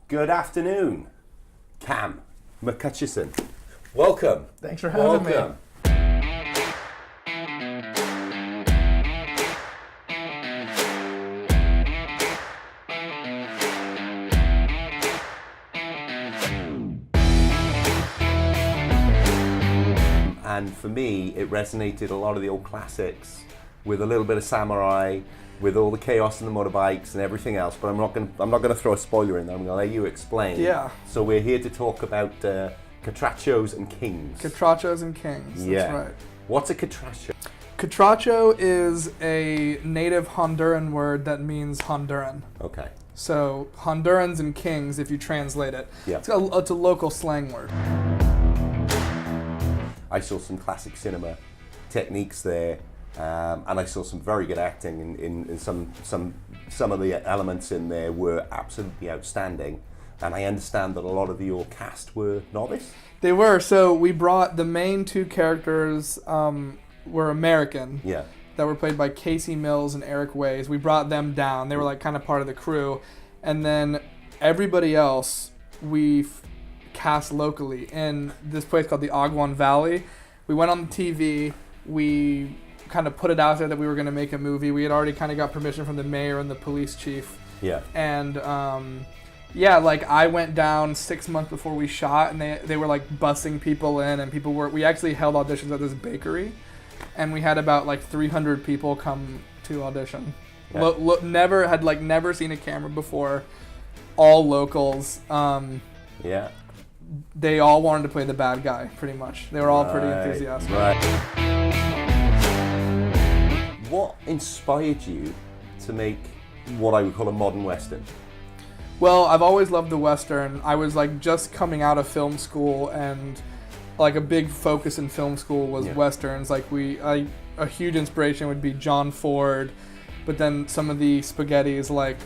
Good afternoon, Cam McHutchison. Welcome. Thanks for having me. And for me, it resonated a lot of the old classics with a little bit of samurai, with all the chaos and the motorbikes and everything else. But I'm not gonna throw a spoiler in there. I'm gonna let you explain. Yeah. So we're here to talk about Catrachos and Kings. Catrachos and Kings. Yeah. That's right. What's a catracho? Catracho is a native Honduran word that means Honduran. Okay. So Hondurans and Kings, if you translate it, Yeah. it's a local slang word. I saw some classic cinema techniques there, and I saw some very good acting in some of the elements in there were absolutely outstanding. And I understand that a lot of your cast were novice. They were. So we brought the main two characters were American. Yeah. That were played by Casey Mills and Eric Ways. We brought them down. They were like kind of part of the crew, and then everybody else we cast locally in this place called the Agwan Valley. We went on the TV. We kind of put it out there that we were going to make a movie. We had already kind of got permission from the mayor and the police chief. Yeah. And yeah, like I went down 6 months before we shot, and they were like bussing people in, and we actually held auditions at this bakery, and we had about like 300 people come to audition. Yeah. Never seen a camera before. All locals. Yeah. They all wanted to play the bad guy, pretty much. They were all pretty enthusiastic. Right. What inspired you to make what I would call a modern Western? Well, I've always loved the Western. I was like just coming out of film school, and like a big focus in film school was Westerns. Like a huge inspiration would be John Ford, but then some of the spaghettis like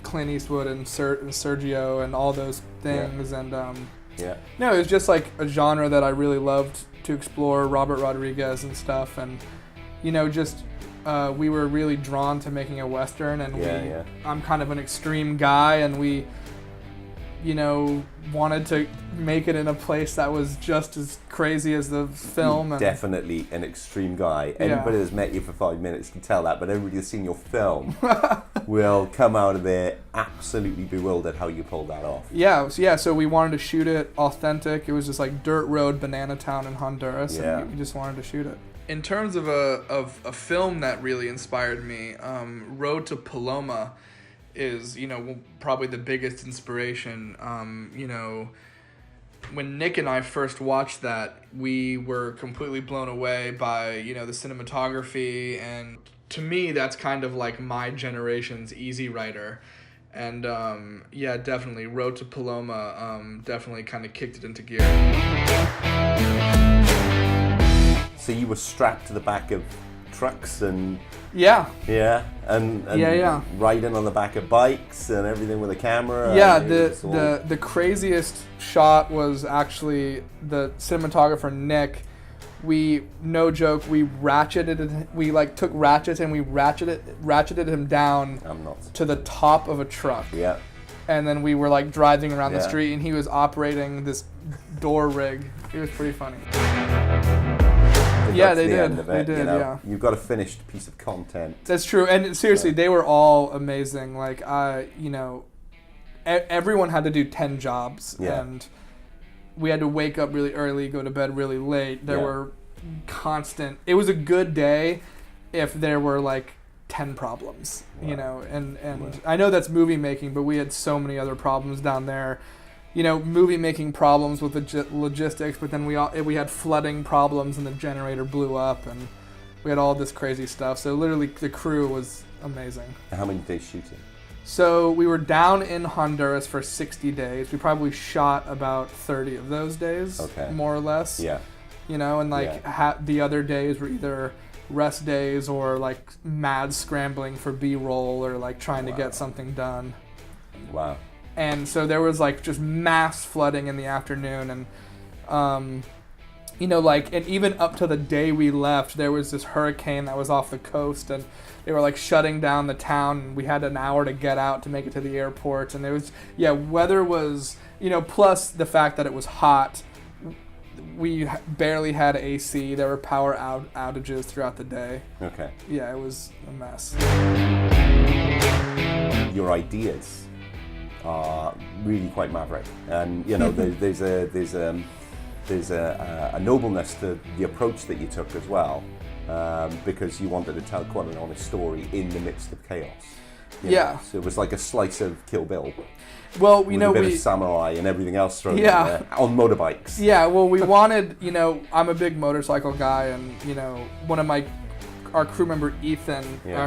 Clint Eastwood and Sergio and all those things. Yeah. And Yeah. no, it was just like a genre that I really loved to explore, Robert Rodriguez and stuff. And, you know, just we were really drawn to making a Western. And I'm kind of an extreme guy, and we, you know, wanted to make it in a place that was just as crazy as the film. You're definitely an extreme guy. Anybody that's met you for 5 minutes can tell that, but everybody that's seen your film will come out of there absolutely bewildered how you pulled that off. So we wanted to shoot it authentic. It was just like dirt road, banana town in Honduras, and we just wanted to shoot it. In terms of a film that really inspired me, Road to Paloma is, you know, probably the biggest inspiration. You know, when Nick and I first watched that, we were completely blown away by, you know, the cinematography, and to me, that's kind of like my generation's Easy Rider. And definitely, Road to Paloma definitely kind of kicked it into gear. So you were strapped to the back of trucks and and riding on the back of bikes and everything with a camera. The craziest shot was actually the cinematographer Nick. We, no joke, we took ratchets and we ratcheted him down to the top of a truck. Yeah. And then we were like driving around the street, and he was operating this door rig. It was pretty funny. They did. You've got a finished piece of content. That's true, and seriously, they were all amazing. Like, you know, everyone had to do 10 jobs, and we had to wake up really early, go to bed really late. There were constant. It was a good day if there were like 10 problems, you know, and I know that's movie making, but we had so many other problems down there. You know, movie making problems with logistics, but then we had flooding problems, and the generator blew up, and we had all this crazy stuff. So literally, the crew was amazing. How many days shooting? So we were down in Honduras for 60 days. We probably shot about 30 of those days, more or less. Yeah. You know, and like the other days were either rest days or like mad scrambling for B-roll or like trying to get something done. Wow. And so there was like just mass flooding in the afternoon, and you know, like, and even up to the day we left, there was this hurricane that was off the coast, and they were like shutting down the town, and we had an hour to get out to make it to the airport. And it was, weather was, you know, plus the fact that it was hot. We barely had AC. There were power outages throughout the day. Okay. Yeah, it was a mess. Your ideas are really quite maverick, and you know there's a nobleness to the approach that you took as well, because you wanted to tell quite an honest story in the midst of chaos. You know? So it was like a slice of Kill Bill. Well, with a bit of samurai and everything else thrown in there, on motorbikes. Yeah, well, we wanted, you know, I'm a big motorcycle guy, and, you know, one of our crew member, Ethan,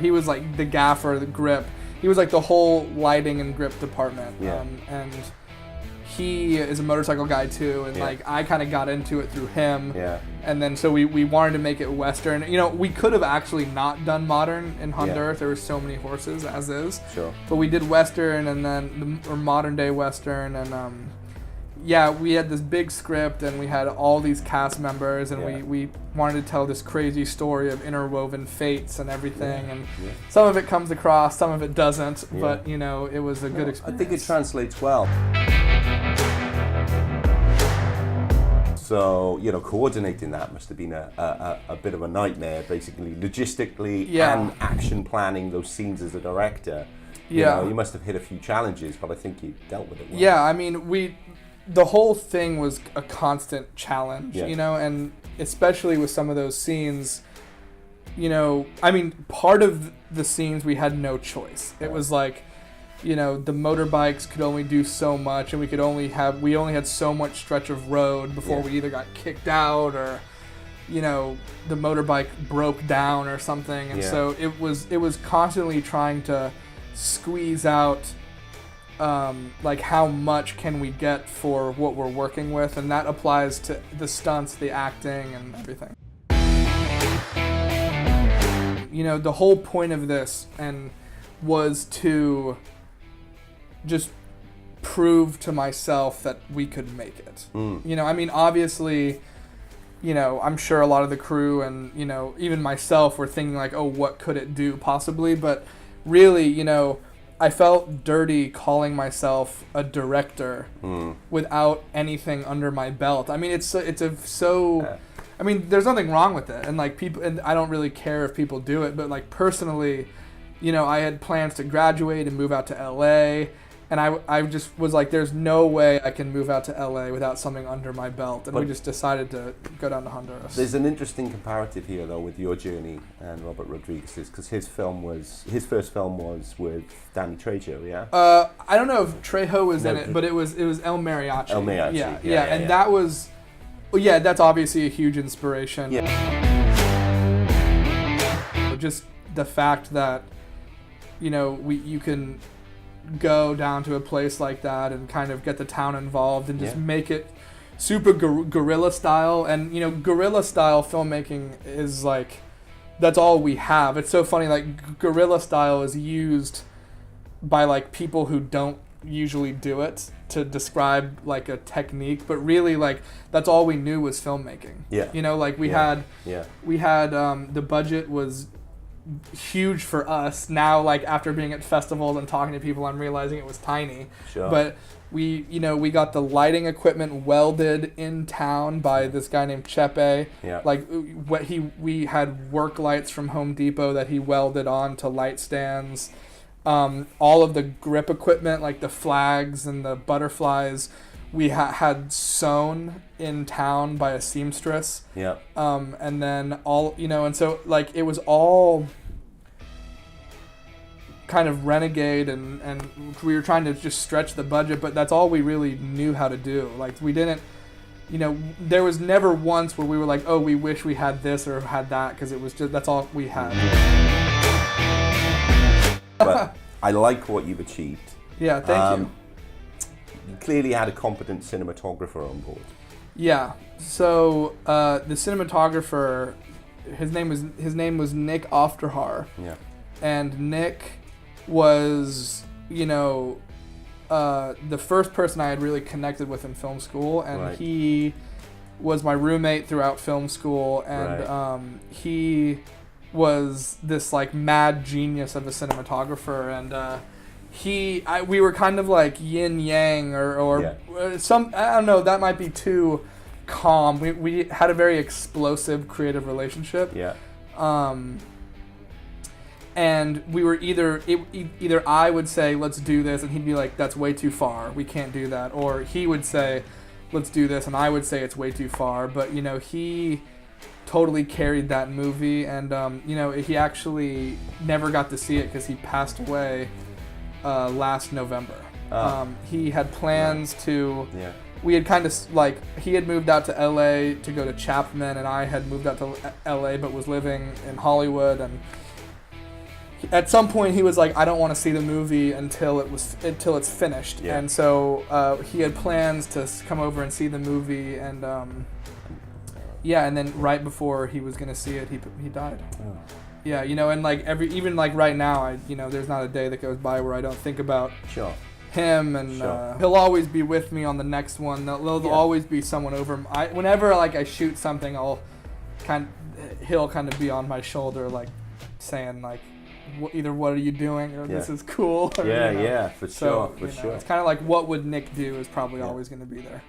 he was like the gaffer, the grip. He was like the whole lighting and grip department. And he is a motorcycle guy too, and like I kind of got into it through him. And then so we wanted to make it Western. You know, we could have actually not done modern in Honduras. There were so many horses as is. Sure. But we did Western, and then or modern day Western, and we had this big script, and we had all these cast members, and we wanted to tell this crazy story of interwoven fates and everything, and some of it comes across, some of it doesn't, but you know, it was a good experience. I think it translates well. So, you know, coordinating that must have been a bit of a nightmare, basically, logistically and action planning those scenes as a director. You know, you must have hit a few challenges, but I think you dealt with it well. Yeah, I mean, the whole thing was a constant challenge, you know, and especially with some of those scenes, you know, I mean, part of the scenes we had no choice. It was like, you know, the motorbikes could only do so much, and we only had so much stretch of road before we either got kicked out or, you know, the motorbike broke down or something. And so it was constantly trying to squeeze out like how much can we get for what we're working with, and that applies to the stunts, the acting, and everything. You know, the whole point of this was to just prove to myself that we could make it. You know, I mean, obviously, you know, I'm sure a lot of the crew and, you know, even myself were thinking like, oh, what could it do possibly? But really, you know, I felt dirty calling myself a director without anything under my belt. I mean, I mean, there's nothing wrong with it, and like people, and I don't really care if people do it, but like personally, you know, I had plans to graduate and move out to LA, and I just was like, there's no way I can move out to LA without something under my belt, and we just decided to go down to Honduras. There's an interesting comparative here, though, with your journey and Robert Rodriguez's, because his first film was with Danny Trejo, yeah? I don't know if Trejo was in it, but it was El Mariachi. El Mariachi, and that was, that's obviously a huge inspiration. Yeah. Just the fact that, you know, you can go down to a place like that and kind of get the town involved and just make it super guerrilla style. And, you know, guerrilla style filmmaking is like, that's all we have. It's so funny, like guerrilla style is used by like people who don't usually do it to describe like a technique, but really like that's all we knew was filmmaking. You know, like we had the budget was huge for us. Now, like after being at festivals and talking to people, I'm realizing it was tiny. But we got the lighting equipment welded in town by this guy named Chepe. Like we had work lights from Home Depot that he welded on to light stands. All of the grip equipment, like the flags and the butterflies, we had sewn in town by a seamstress. And then all, you know, and so like it was all kind of renegade, and we were trying to just stretch the budget, but that's all we really knew how to do. Like we didn't, you know, there was never once where we were like, oh, we wish we had this or had that, because it was just, that's all we had. But I like what you've achieved. Yeah, thank you. You clearly had a competent cinematographer on board. Yeah. So the cinematographer, his name was Nick Ofterhar. And Nick was, you know, the first person I had really connected with in film school, and he was my roommate throughout film school, and he was this like mad genius of a cinematographer, and we were kind of like yin yang or some, I don't know, that might be too calm. We had a very explosive creative relationship. Yeah. And we were either I would say, let's do this, and he'd be like, that's way too far, we can't do that. Or he would say, let's do this, and I would say it's way too far. But, you know, he totally carried that movie, and, you know, he actually never got to see it because he passed away last November. He had plans to... Yeah. We had kind of, like, he had moved out to LA to go to Chapman, and I had moved out to LA but was living in Hollywood, and at some point he was like, I don't want to see the movie until it's finished. Yeah. And so he had plans to come over and see the movie, and and then right before he was gonna see it, he died. Oh. Yeah, you know, and like even like right now, there's not a day that goes by where I don't think about him, and he'll always be with me on the next one. There'll always be someone over. Whenever like I shoot something, he'll kind of be on my shoulder, like saying like, either what are you doing, or this is cool. Or, for sure. It's kind of like, what would Nick do is probably always going to be there.